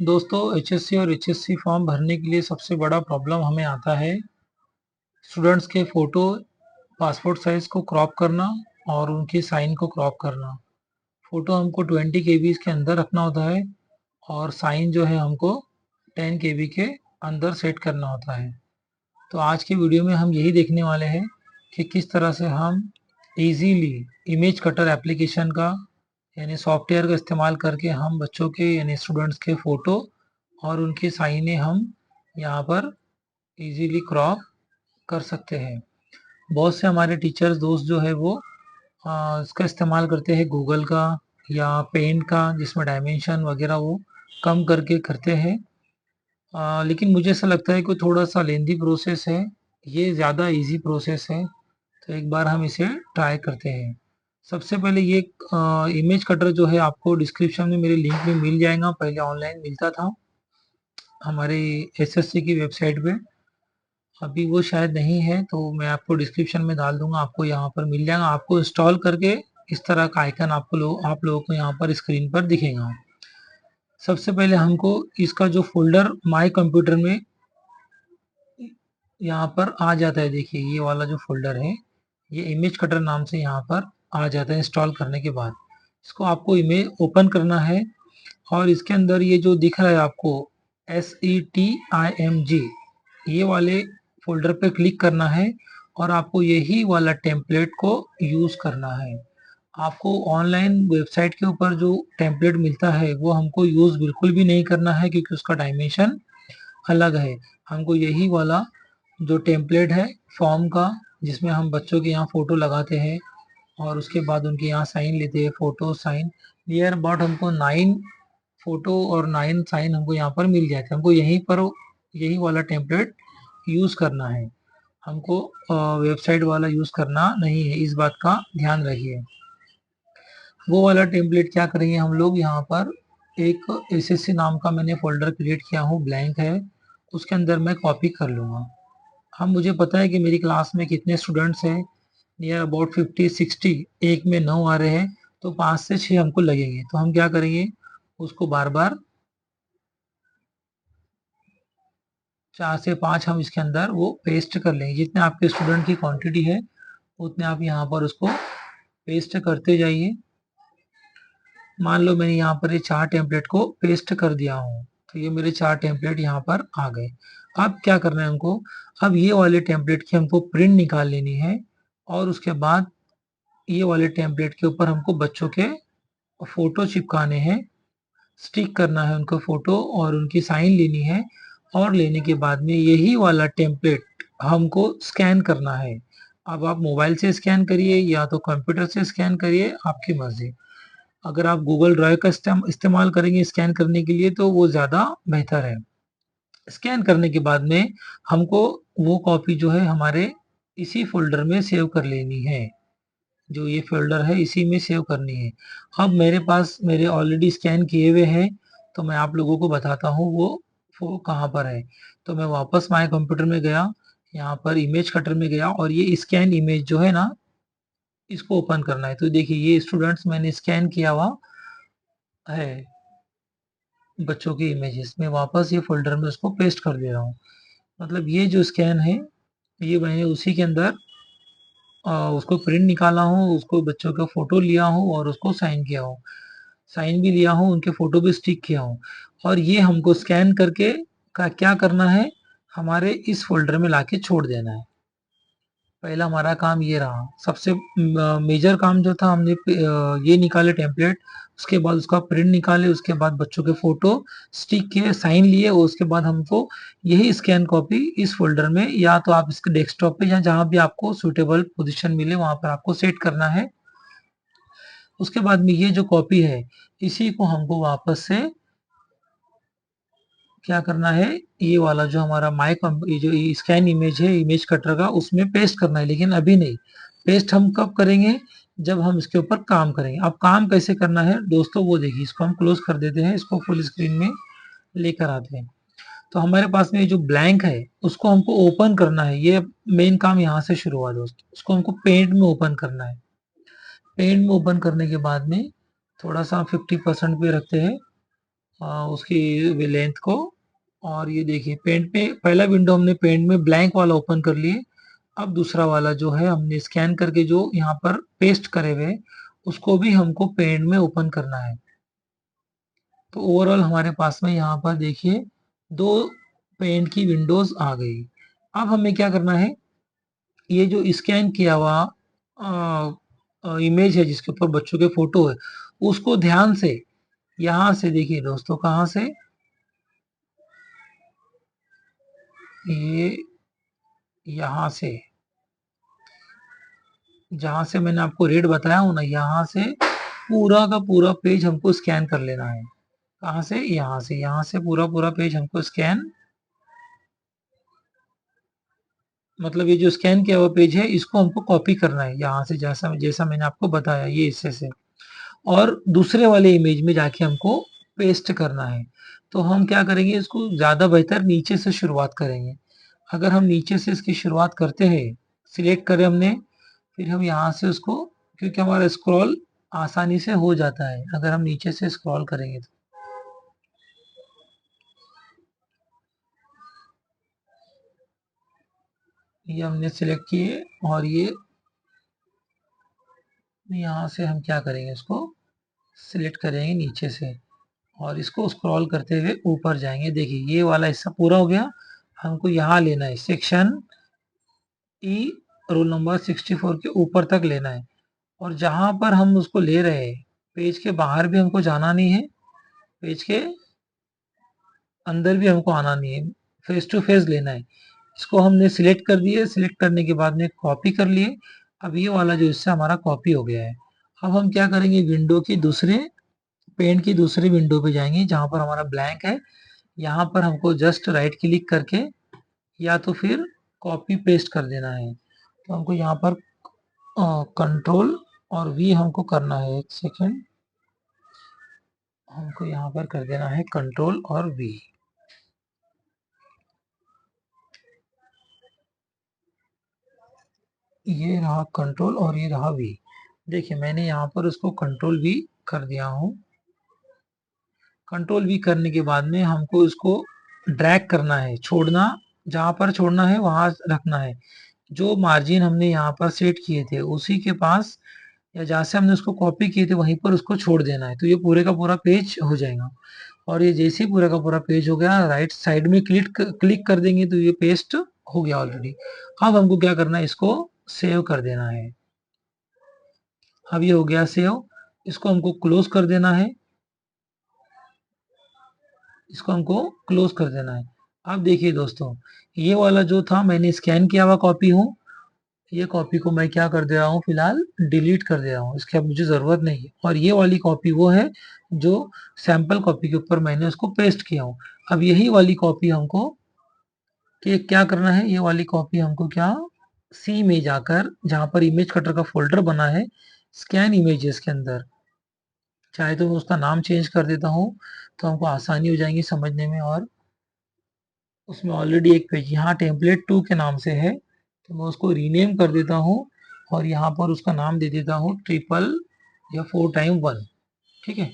दोस्तों, एचएससी और HSC form भरने के लिए सबसे बड़ा प्रॉब्लम हमें आता है स्टूडेंट्स के फ़ोटो, पासपोर्ट साइज़ को क्रॉप करना और उनकी साइन को क्रॉप करना। फ़ोटो हमको 20 केबी के अंदर रखना होता है और साइन जो है हमको 10 केबी के अंदर सेट करना होता है। तो आज की वीडियो में हम यही देखने वाले हैं कि किस तरह से हम इजीली इमेज कटर एप्लीकेशन का यानी सॉफ्टवेयर का इस्तेमाल करके हम बच्चों के यानी स्टूडेंट्स के फ़ोटो और उनकी साइनें हम यहाँ पर इजीली क्रॉप कर सकते हैं। बहुत से हमारे टीचर्स दोस्त जो है वो इसका इस्तेमाल करते हैं गूगल का या पेंट का, जिसमें डायमेंशन वगैरह वो कम करके करते हैं। लेकिन मुझे ऐसा लगता है कि थोड़ा सा लेंदी प्रोसेस है, ये ज़्यादा इजी प्रोसेस है। तो एक बार हम इसे ट्राई करते हैं। सबसे पहले ये इमेज कटर जो है आपको डिस्क्रिप्शन में मेरे लिंक में मिल जाएगा। पहले ऑनलाइन मिलता था हमारे एसएससी की वेबसाइट पे, अभी वो शायद नहीं है, तो मैं आपको डिस्क्रिप्शन में डाल दूंगा, आपको यहाँ पर मिल जाएगा। आपको इंस्टॉल करके इस तरह का आइकन आप लोगों को यहाँ पर स्क्रीन पर दिखेगा। सबसे पहले हमको इसका जो फोल्डर माय कंप्यूटर में यहाँ पर आ जाता है, देखिए ये वाला जो फोल्डर है ये इमेज कटर नाम से यहाँ पर आ जाता है इंस्टॉल करने के बाद। इसको आपको इमेज ओपन करना है और इसके अंदर ये जो दिख रहा है आपको SETIMG, ये वाले फोल्डर पे क्लिक करना है और आपको यही वाला टेम्पलेट को यूज़ करना है। आपको ऑनलाइन वेबसाइट के ऊपर जो टेम्पलेट मिलता है वो हमको यूज़ बिल्कुल भी नहीं करना है, क्योंकि उसका डायमेंशन अलग है। हमको यही वाला जो टेम्पलेट है फॉर्म का, जिसमें हम बच्चों के यहाँ फ़ोटो लगाते हैं और उसके बाद उनके यहाँ साइन लेते हैं, फ़ोटो साइन नियर अबाउट हमको 9 फ़ोटो और 9 साइन हमको यहाँ पर मिल जाते हैं। हमको यहीं पर यही वाला टेम्पलेट यूज़ करना है, हमको वेबसाइट वाला यूज़ करना नहीं है, इस बात का ध्यान रखिए। वो वाला टेम्पलेट क्या करेंगे हम लोग, यहाँ पर एक एसएससी नाम का मैंने फ़ोल्डर क्रिएट किया हूँ, ब्लैंक है, उसके अंदर मैं कॉपी कर लूँगा। अब मुझे पता है कि मेरी क्लास में कितने स्टूडेंट्स हैं, नियर अबाउट 50-60, एक में 9 आ रहे हैं, तो 5 से 6 हमको लगेंगे। तो हम क्या करेंगे, उसको बार बार 4 से 5 हम इसके अंदर वो पेस्ट कर लेंगे। जितने आपके स्टूडेंट की क्वांटिटी है उतने आप यहाँ पर उसको पेस्ट करते जाइए। मान लो मैंने यहाँ पर ये 4 टेम्पलेट को पेस्ट कर दिया हूँ, तो ये मेरे 4 टेम्पलेट यहाँ पर आ गए। अब क्या करना है हमको, अब ये वाले टेम्पलेट की हमको प्रिंट निकाल लेनी है और उसके बाद ये वाले टेम्पलेट के ऊपर हमको बच्चों के फोटो चिपकाने हैं, स्टिक करना है उनको फोटो और उनकी साइन लेनी है। और लेने के बाद में यही वाला टेम्पलेट हमको स्कैन करना है। अब आप मोबाइल से स्कैन करिए या तो कंप्यूटर से स्कैन करिए, आपकी मर्जी। अगर आप गूगल ड्राइव का इस्तेमाल करेंगे स्कैन करने के लिए तो वो ज़्यादा बेहतर है। स्कैन करने के बाद में हमको वो कॉपी जो है हमारे इसी फ़ोल्डर में सेव कर लेनी है। जो ये फ़ोल्डर है इसी में सेव करनी है। अब मेरे पास मेरे ऑलरेडी स्कैन किए हुए हैं, तो मैं आप लोगों को बताता हूँ वो कहाँ पर है। तो मैं वापस माय कंप्यूटर में गया, यहाँ पर इमेज कटर में गया और ये स्कैन इमेज जो है ना, इसको ओपन करना है। तो देखिए ये स्टूडेंट्स मैंने स्कैन किया हुआ है, बच्चों की इमेजेस में वापस ये फ़ोल्डर में उसको पेस्ट कर दे रहा हूँ। मतलब ये जो स्कैन है ये मैंने उसी के अंदर उसको प्रिंट निकाला हूँ, उसको बच्चों का फ़ोटो लिया हूँ और उसको साइन किया हूँ। साइन भी लिया हूँ, उनके फ़ोटो भी स्टिक किया हूँ और ये हमको स्कैन करके का क्या करना है, हमारे इस फ़ोल्डर में लाके छोड़ देना है। पहला हमारा काम ये रहा। सबसे मेजर काम जो था, हमने ये निकाले टेम्पलेट, उसके बाद उसका प्रिंट निकाले, उसके बाद बच्चों के फ़ोटो स्टिक किए, साइन लिए और उसके बाद हमको यही स्कैन कॉपी इस फ़ोल्डर में या तो आप इसके डेस्कटॉप पे या जहाँ भी आपको सूटेबल पोज़ीशन मिले वहाँ पर आपको सेट करना है। उसके बाद में ये जो कॉपी है इसी को हमको वापस से क्या करना है, ये वाला जो हमारा ये जो स्कैन इमेज है इमेज कटर का, उसमें पेस्ट करना है। लेकिन अभी नहीं, पेस्ट हम कब करेंगे, जब हम इसके ऊपर काम करेंगे। अब काम कैसे करना है दोस्तों, वो देखिए, इसको हम क्लोज कर देते हैं, इसको फुल स्क्रीन में लेकर आते हैं। तो हमारे पास में ये जो ब्लैंक है उसको हमको ओपन करना है। ये मेन काम यहाँ से शुरू हुआ दोस्तों, उसको हमको पेंट में ओपन करना है। पेंट में ओपन करने के बाद में थोड़ा सा 50% पे रखते हैं उसकी लेंथ को। और ये देखिए पेंट में पहला विंडो हमने पेंट में ब्लैंक वाला ओपन कर लिए। अब दूसरा वाला जो है हमने स्कैन करके जो यहाँ पर पेस्ट करे हुए उसको भी हमको पेंट में ओपन करना है। तो ओवरऑल हमारे पास में यहाँ पर देखिए 2 पेंट की विंडोज आ गई। अब हमें क्या करना है, ये जो स्कैन किया हुआ इमेज है जिसके ऊपर बच्चों के फोटो है, उसको ध्यान से यहाँ से देखिए दोस्तों, कहाँ से, ये यहाँ से, जहाँ से मैंने आपको रेट बताया हूँ ना, यहाँ से पूरा का पूरा पेज हमको स्कैन कर लेना है। कहाँ से, यहाँ से पूरा पूरा पेज हमको स्कैन, मतलब ये जो स्कैन किया हुआ पेज है इसको हमको कॉपी करना है यहाँ से, जैसा जैसा मैंने आपको बताया ये हिस्से से, और दूसरे वाले इमेज में जाके हमको पेस्ट करना है। तो हम क्या करेंगे, इसको ज़्यादा बेहतर नीचे से शुरुआत करेंगे। अगर हम नीचे से इसकी शुरुआत करते हैं, सिलेक्ट करें हमने, फिर हम यहाँ से उसको, क्योंकि हमारा स्क्रॉल आसानी से हो जाता है अगर हम नीचे से स्क्रॉल करेंगे तो। ये हमने सिलेक्ट किए और ये यहाँ से हम क्या करेंगे, इसको सिलेक्ट करेंगे नीचे से और इसको स्क्रॉल करते हुए ऊपर जाएंगे। देखिए ये वाला हिस्सा पूरा हो गया। हमको यहाँ लेना है सेक्शन ई, रोल नंबर 64 के ऊपर तक लेना है। और जहां पर हम उसको ले रहे हैं, पेज के बाहर भी हमको जाना नहीं है, पेज के अंदर भी हमको आना नहीं है, फेस टू फेस लेना है। इसको हमने सिलेक्ट कर दिए, सिलेक्ट करने के बाद में कॉपी कर लिए। अब ये वाला जो हिस्सा हमारा कॉपी हो गया है। अब हम क्या करेंगे, विंडो की दूसरे, पेंट की दूसरी विंडो पे जाएंगे जहां पर हमारा ब्लैंक है। यहाँ पर हमको जस्ट राइट क्लिक करके या तो फिर कॉपी पेस्ट कर देना है। तो हमको यहाँ पर कंट्रोल और वी हमको करना है, एक सेकेंड, हमको यहाँ पर कर देना है कंट्रोल और वी। ये रहा कंट्रोल और ये रहा वी। देखिए मैंने यहाँ पर उसको कंट्रोल वी कर दिया हूँ। कंट्रोल वी करने के बाद में हमको इसको ड्रैग करना है, छोड़ना, जहाँ पर छोड़ना है वहां रखना है। जो मार्जिन हमने यहाँ पर सेट किए थे उसी के पास, या जहाँ से हमने उसको कॉपी किए थे वहीं पर उसको छोड़ देना है। तो ये पूरे का पूरा पेज हो जाएगा। और ये जैसे ही पूरा का पूरा पेज हो गया, राइट साइड में क्लिक कर देंगे तो ये पेस्ट हो गया ऑलरेडी। अब हमको क्या करना है, इसको सेव कर देना है। अब ये हो गया सेव, इसको हमको क्लोज कर देना है, इसको हमको क्लोज कर देना है। अब देखिए दोस्तों, ये वाला जो था मैंने स्कैन किया हुआ कॉपी हूँ, ये कॉपी को मैं क्या कर दे रहा हूँ, फिलहाल डिलीट कर दे रहा हूँ, इसकी अब मुझे ज़रूरत नहीं है। और ये वाली कॉपी वो है जो सैंपल कॉपी के ऊपर मैंने उसको पेस्ट किया हूँ। अब यही वाली कॉपी हमको क्या करना है, ये वाली कॉपी हमको क्या, सी में जाकर जहाँ पर इमेज कटर का फोल्डर बना है, स्कैन इमेजेस के अंदर, चाहे तो मैं उसका नाम चेंज कर देता हूँ तो हमको आसानी हो जाएगी समझने में। और उसमें ऑलरेडी एक पेज यहाँ टेम्पलेट 2 के नाम से है, तो मैं उसको रीनेम कर देता हूँ और यहाँ पर उसका नाम दे देता हूँ ट्रिपल या 4x1। ठीक है,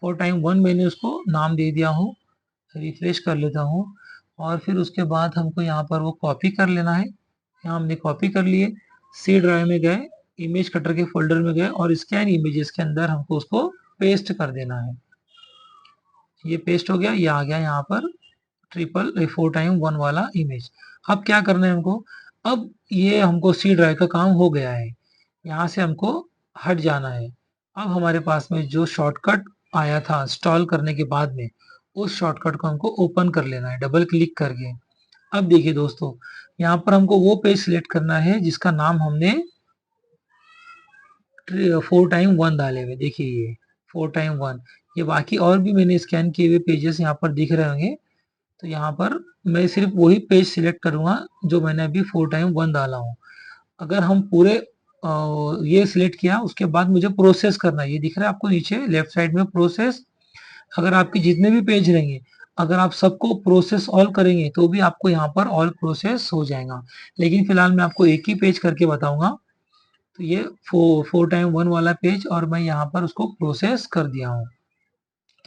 4x1 मैंने उसको नाम दे दिया हूँ। रिफ्रेश कर लेता हूँ और फिर उसके बाद हमको यहाँ पर वो कॉपी कर लेना है। यहाँ हमने कॉपी कर लिए, सी ड्राइव में गए, इमेज कटर के फोल्डर में गए और स्कैन इमेजेस के अंदर हमको उसको पेस्ट कर देना है। ये पेस्ट हो गया, ये आ गया यहाँ पर ट्रिपल 4x1 वाला इमेज। अब क्या करना है हमको, अब ये हमको सी ड्राइव का काम हो गया है, यहाँ से हमको हट जाना है। अब हमारे पास में जो शॉर्टकट आया था इंस्टॉल करने के बाद में, उस शॉर्टकट को हमको ओपन कर लेना है डबल क्लिक करके। अब देखिए दोस्तों, यहाँ पर हमको वो पेज सिलेक्ट करना है जिसका नाम हमने 4x1 डाले हुए, देखिए ये 4x1। ये बाकी और भी मैंने स्कैन किए हुए पेजेस यहाँ पर दिख रहे होंगे। तो यहाँ पर मैं सिर्फ वही पेज सिलेक्ट करूंगा जो मैंने अभी 4x1 डाला हूँ। अगर हम पूरे ये सिलेक्ट किया, उसके बाद मुझे प्रोसेस करना है, ये दिख रहा है आपको नीचे लेफ्ट साइड में प्रोसेस। अगर आपके जितने भी पेज रहेंगे, अगर आप सबको प्रोसेस ऑल करेंगे तो भी आपको यहाँ पर ऑल प्रोसेस हो जाएगा। लेकिन फिलहाल मैं आपको एक ही पेज करके बताऊंगा। तो ये 4x1 वाला पेज और मैं यहाँ पर उसको प्रोसेस कर दिया हूँ।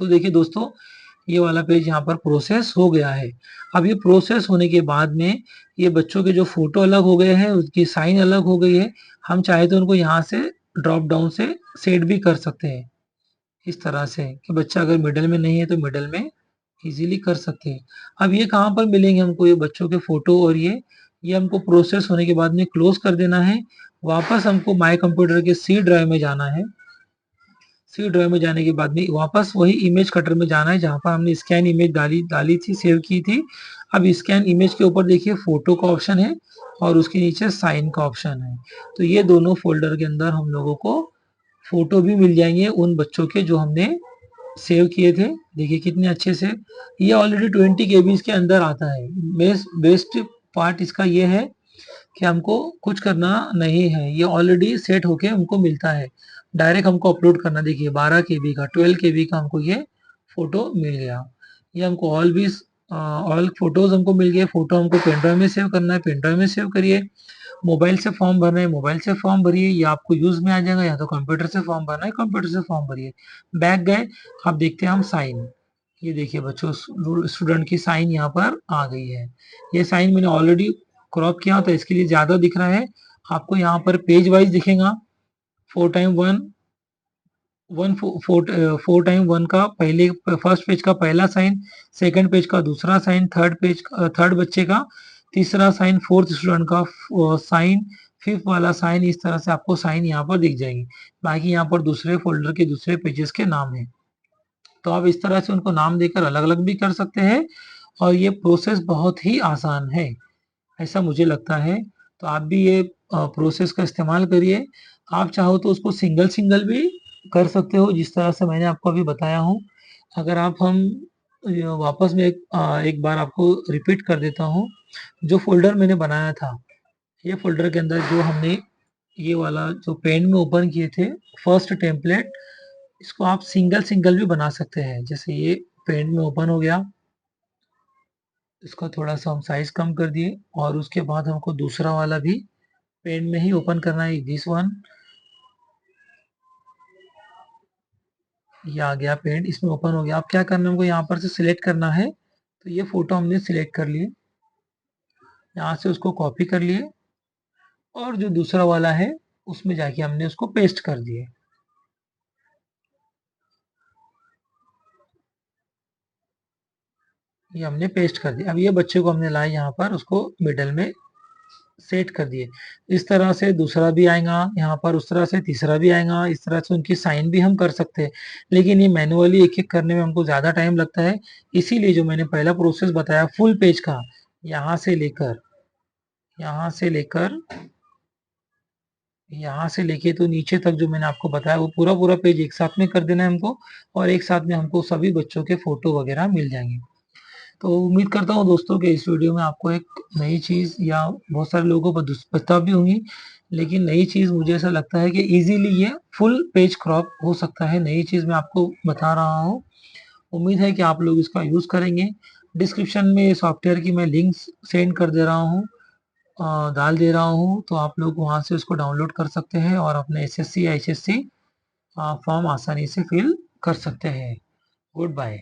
तो देखिए दोस्तों, ये वाला पेज यहाँ पर प्रोसेस हो गया है। अब ये प्रोसेस होने के बाद में ये बच्चों के जो फोटो अलग हो गए हैं, उसकी साइन अलग हो गई है। हम चाहे तो उनको यहाँ से ड्रॉप डाउन से सेट भी कर सकते हैं, इस तरह से कि बच्चा अगर मिडल में नहीं है तो मिडल में इजीली कर सकते हैं। अब ये कहाँ पर मिलेंगे हमको, ये बच्चों के फोटो और ये हमको प्रोसेस होने के बाद में क्लोज कर देना है। वापस हमको माय कंप्यूटर के सी ड्राइव में जाना है। सी ड्राइव में जाने के बाद में वापस वही इमेज कटर में जाना है जहाँ पर हमने स्कैन इमेज डाली थी, सेव की थी। अब स्कैन इमेज के ऊपर देखिए फोटो का ऑप्शन है और उसके नीचे साइन का ऑप्शन है। तो ये दोनों फोल्डर के अंदर हम लोगों को फोटो भी मिल जाएंगे उन बच्चों के जो हमने सेव किए थे। देखिए कितने अच्छे से, ये ऑलरेडी 20 KB के अंदर आता है। बेस्ट पार्ट इसका ये है कि हमको कुछ करना नहीं है, ये ऑलरेडी सेट होके हमको मिलता है। डायरेक्ट हमको अपलोड करना, देखिए 12 KB का, 12 KB का हमको ये फोटो मिल गया। ये हमको ऑल फोटोज हमको मिल गए। फोटो हमको पेन ड्राइव में सेव करना है, पेन ड्राइव में सेव करिए। मोबाइल से फॉर्म भरना है, मोबाइल से फॉर्म भरिए, या आपको यूज में आ जाएगा, या तो कंप्यूटर से फॉर्म भरना है, कंप्यूटर से फॉर्म भरिए। बैक गए, आप देखते हैं हम साइन, ये देखिए बच्चों स्टूडेंट की साइन यहाँ पर आ गई है। ये साइन मैंने ऑलरेडी क्रॉप किया था, इसके लिए ज्यादा दिख रहा है। आपको यहाँ पर पेज वाइज दिखेगा, 4x1, 4x1 का पहले फर्स्ट पेज का पहला साइन, सेकंड पेज का दूसरा साइन, थर्ड बच्चे का तीसरा साइन, फोर्थ स्टूडेंट का साइन, फिफ्थ वाला साइन। इस तरह से आपको साइन यहाँ पर दिख जाएंगे। बाकी यहाँ पर दूसरे फोल्डर के दूसरे पेजेस के नाम है, तो आप इस तरह से उनको नाम देकर अलग अलग भी कर सकते हैं। और ये प्रोसेस बहुत ही आसान है, ऐसा मुझे लगता है। तो आप भी ये प्रोसेस का इस्तेमाल करिए। आप चाहो तो उसको सिंगल सिंगल भी कर सकते हो, जिस तरह से मैंने आपको अभी बताया हूँ। अगर आप हम वापस में एक बार आपको रिपीट कर देता हूँ। जो फोल्डर मैंने बनाया था, ये फोल्डर के अंदर जो हमने ये वाला जो पेन में ओपन किए थे फर्स्ट टेम्पलेट, इसको आप सिंगल सिंगल भी बना सकते हैं। जैसे ये पेन में ओपन हो गया, इसको थोड़ा सा हम साइज कम कर दिए, और उसके बाद हमको दूसरा वाला भी पेन में ही ओपन करना है, दिस वन। ये आ गया पेन, इसमें ओपन हो गया। अब क्या करना है हमको, यहाँ पर से सिलेक्ट करना है। तो ये फोटो हमने सिलेक्ट कर लिए, यहाँ से उसको कॉपी कर लिए, और जो दूसरा वाला है उसमें जाके हमने उसको पेस्ट कर दिए। ये हमने पेस्ट कर दिया। अब ये बच्चे को हमने लाए यहाँ पर, उसको मिडल में सेट कर दिए। इस तरह से दूसरा भी आएगा यहाँ पर, उस तरह से तीसरा भी आएगा, इस तरह से उनकी साइन भी हम कर सकते हैं। लेकिन ये मैनुअली एक एक करने में हमको ज़्यादा टाइम लगता है। इसीलिए जो मैंने पहला प्रोसेस बताया फुल पेज का, यहाँ से लेकर यहाँ से लेकर यहाँ से लेके तो नीचे तक जो मैंने आपको बताया, वो पूरा पूरा पेज एक साथ में कर देना है हमको, और एक साथ में हमको सभी बच्चों के फोटो वगैरह मिल जाएंगे। तो उम्मीद करता हूँ दोस्तों कि इस वीडियो में आपको एक नई चीज़, या बहुत सारे लोगों को पता भी होंगी, लेकिन नई चीज़ मुझे ऐसा लगता है कि इजीली ये फुल पेज क्रॉप हो सकता है। नई चीज़ मैं आपको बता रहा हूँ, उम्मीद है कि आप लोग इसका यूज़ करेंगे। डिस्क्रिप्शन में सॉफ्टवेयर की मैं लिंक्स सेंड कर दे रहा हूँ, डाल दे रहा हूँ, तो आप लोग वहाँ से उसको डाउनलोड कर सकते हैं और अपने SSC या HSC फॉर्म आसानी से फिल कर सकते हैं। Good bye.